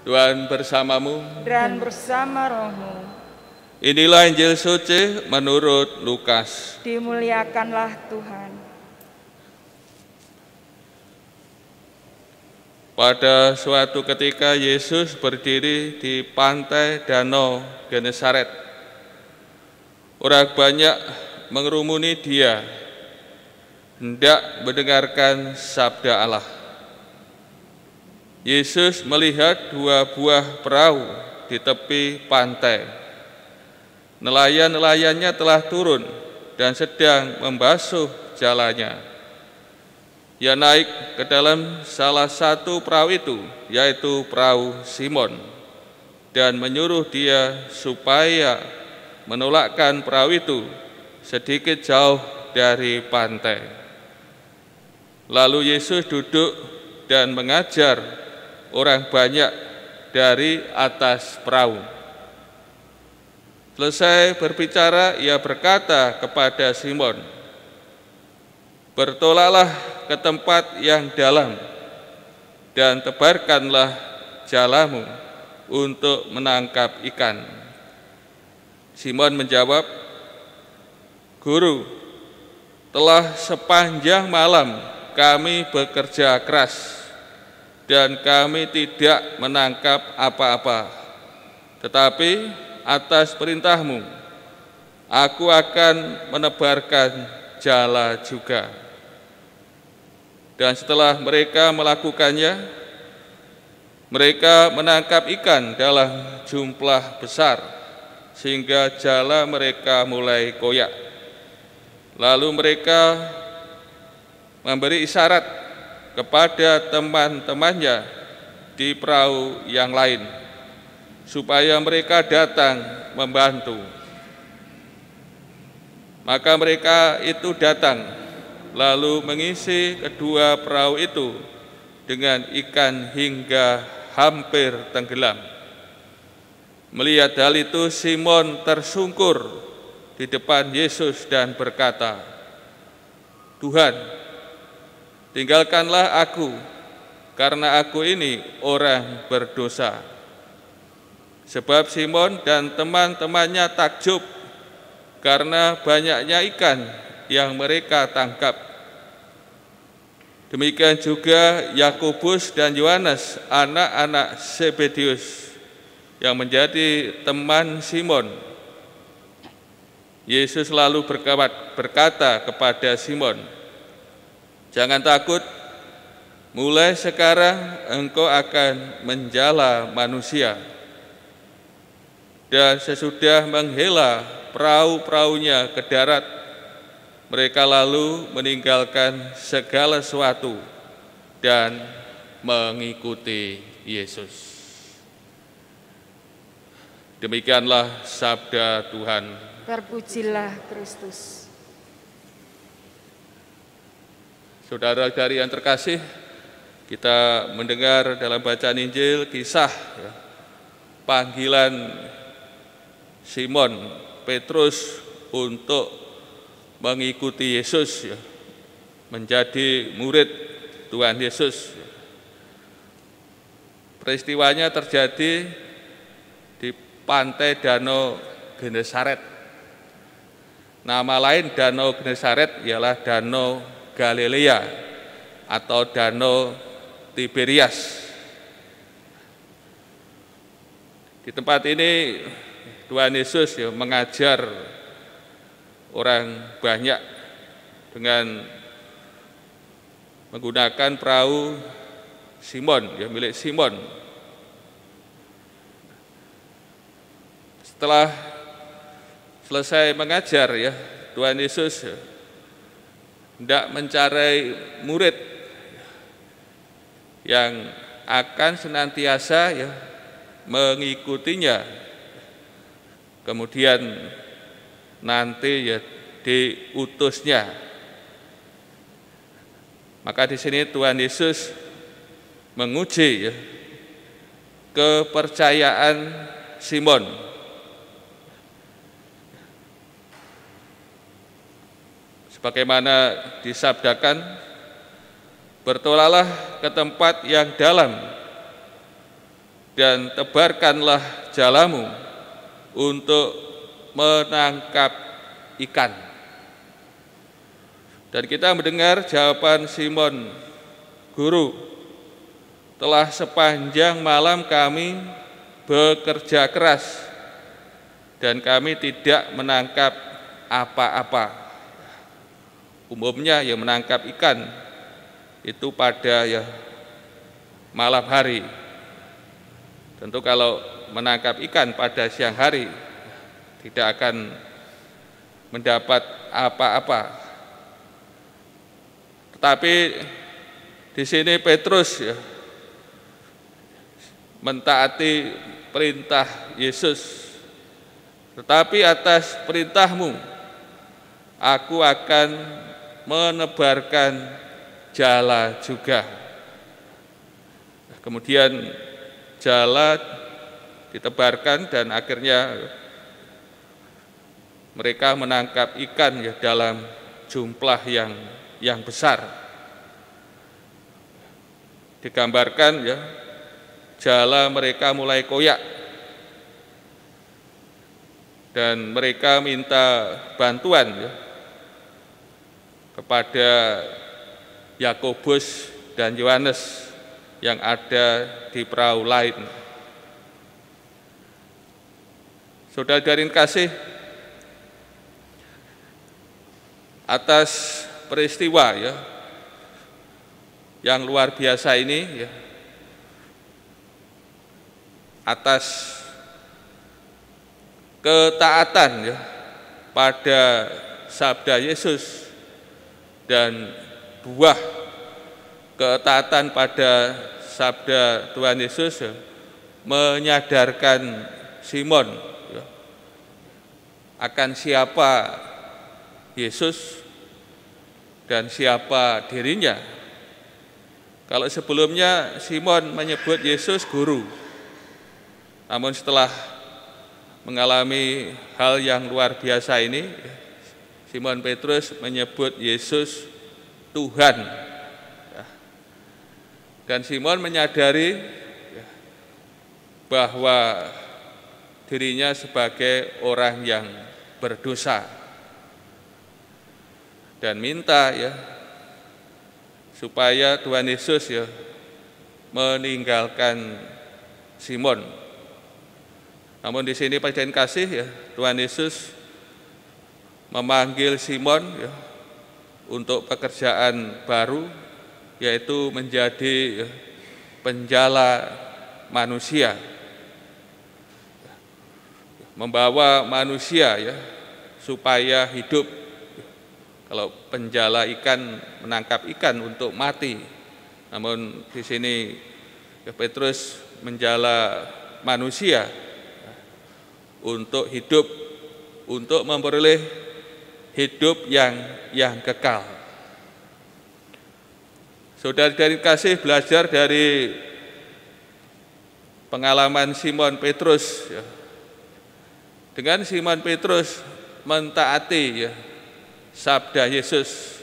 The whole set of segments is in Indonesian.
Tuhan bersamamu dan bersama rohmu. Inilah Injil suci menurut Lukas. Dimuliakanlah Tuhan. Pada suatu ketika Yesus berdiri di pantai Danau Genesaret. Orang banyak mengerumuni dia, hendak mendengarkan sabda Allah. Yesus melihat dua buah perahu di tepi pantai. Nelayan-nelayannya telah turun dan sedang membasuh jalannya. Ia naik ke dalam salah satu perahu itu, yaitu perahu Simon, dan menyuruh dia supaya menolakkan perahu itu sedikit jauh dari pantai. Lalu Yesus duduk dan mengajar orang banyak dari atas perahu. Selesai berbicara, ia berkata kepada Simon, "Bertolaklah ke tempat yang dalam dan tebarkanlah jalamu untuk menangkap ikan." Simon menjawab, "Guru, telah sepanjang malam kami bekerja keras dan kami tidak menangkap apa-apa. Tetapi atas perintahmu, aku akan menebarkan jala juga." Dan setelah mereka melakukannya, mereka menangkap ikan dalam jumlah besar, sehingga jala mereka mulai koyak. Lalu mereka memberi isyarat kepada teman-temannya di perahu yang lain, supaya mereka datang membantu. Maka mereka itu datang, lalu mengisi kedua perahu itu dengan ikan hingga hampir tenggelam. Melihat hal itu, Simon tersungkur di depan Yesus dan berkata, "Tuhan, tinggalkanlah aku, karena aku ini orang berdosa." Sebab Simon dan teman-temannya takjub karena banyaknya ikan yang mereka tangkap. Demikian juga Yakobus dan Yohanes, anak-anak Zebedius, yang menjadi teman Simon. Yesus lalu berkata kepada Simon, "Jangan takut, mulai sekarang engkau akan menjala manusia." Dan sesudah menghela perahu-perahunya ke darat, mereka lalu meninggalkan segala sesuatu dan mengikuti Yesus. Demikianlah sabda Tuhan. Terpujilah Kristus. Saudara-saudari yang terkasih, kita mendengar dalam bacaan Injil kisah panggilan Simon Petrus untuk mengikuti Yesus, menjadi murid Tuhan Yesus. Peristiwanya terjadi di pantai Danau Genesaret. Nama lain Danau Genesaret ialah Danau Galilea atau Danau Tiberias. Di tempat ini Tuhan Yesus mengajar orang banyak dengan menggunakan perahu Simon, milik Simon. Setelah selesai mengajar, Tuhan Yesus hendak mencari murid yang akan senantiasa mengikutinya. Kemudian nanti diutusnya. Maka di sini Tuhan Yesus menguji kepercayaan Simon. Sebagaimana disabdakan, "Bertolaklah ke tempat yang dalam dan tebarkanlah jalamu untuk menangkap ikan. Dan kita mendengar jawaban Simon, Guru, telah sepanjang malam kami bekerja keras dan kami tidak menangkap apa-apa. Umumnya yang menangkap ikan itu pada malam hari. Tentu kalau menangkap ikan pada siang hari tidak akan mendapat apa-apa. Tetapi di sini Petrus mentaati perintah Yesus. Tetapi atas perintahmu aku akan menebarkan jala juga. Kemudian jala ditebarkan dan akhirnya mereka menangkap ikan dalam jumlah yang besar. Digambarkan jala mereka mulai koyak dan mereka minta bantuan kepada Yakobus dan Yohanes yang ada di perahu lain. Saudara-saudari kasih, atas peristiwa yang luar biasa ini, atas ketaatan pada sabda Yesus dan buah ketaatan pada sabda Tuhan Yesus menyadarkan Simon akan siapa Yesus dan siapa dirinya. Kalau sebelumnya Simon menyebut Yesus guru, namun setelah mengalami hal yang luar biasa ini, Simon Petrus menyebut Yesus Tuhan. Dan Simon menyadari bahwa dirinya sebagai orang yang berdosa dan minta supaya Tuhan Yesus meninggalkan Simon. Namun di sini pada kasih Tuhan Yesus memanggil Simon untuk pekerjaan baru, yaitu menjadi penjala manusia, membawa manusia supaya hidup. Kalau penjala ikan menangkap ikan untuk mati, namun di sini Petrus menjala manusia untuk hidup, untuk memperoleh hidup yang kekal. Saudara-saudari kasih, belajar dari pengalaman Simon Petrus. Dengan Simon Petrus mentaati sabda Yesus,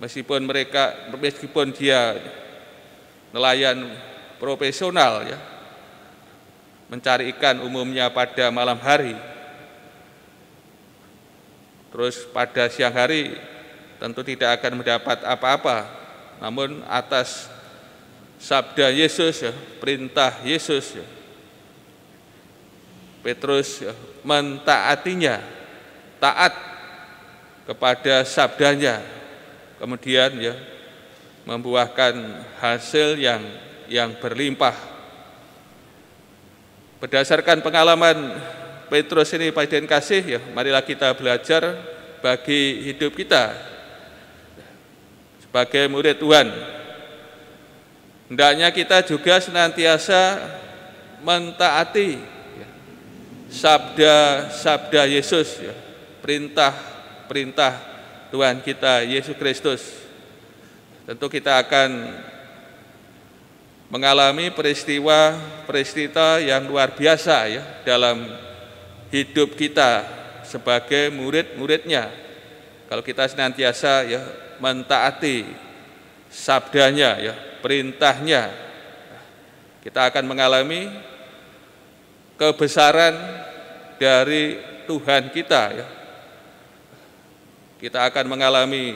meskipun dia nelayan profesional mencari ikan umumnya pada malam hari, terus pada siang hari tentu tidak akan mendapat apa-apa, namun atas sabda Yesus, perintah Yesus, Petrus mentaatinya, taat kepada sabdanya, kemudian membuahkan hasil yang berlimpah. Berdasarkan pengalaman Petrus ini pada kasih, marilah kita belajar bagi hidup kita sebagai murid Tuhan. Hendaknya kita juga senantiasa mentaati sabda Yesus, perintah Tuhan kita Yesus Kristus. Tentu kita akan mengalami peristiwa yang luar biasa dalam hidup kita sebagai murid-muridnya. Kalau kita senantiasa mentaati sabdanya, perintahnya, Kita akan mengalami kebesaran dari Tuhan kita, ya. Kita akan mengalami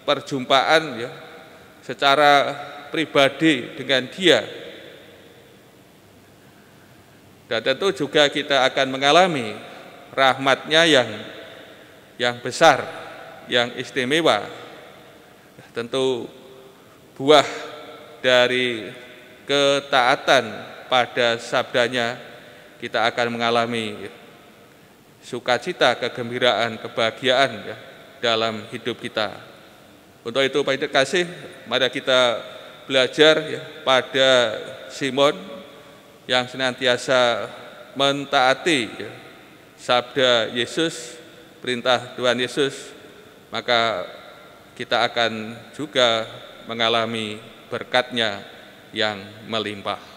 perjumpaan, ya, secara pribadi dengan Dia. Dan tentu juga kita akan mengalami rahmat-Nya yang besar, yang istimewa. Tentu buah dari ketaatan pada sabdanya, kita akan mengalami sukacita, kegembiraan, kebahagiaan, ya, dalam hidup kita. Untuk itu Pak kasih, mari kita belajar, ya, pada Simon yang senantiasa mentaati, ya, sabda Yesus, perintah Tuhan Yesus, maka kita akan juga mengalami berkat-Nya yang melimpah.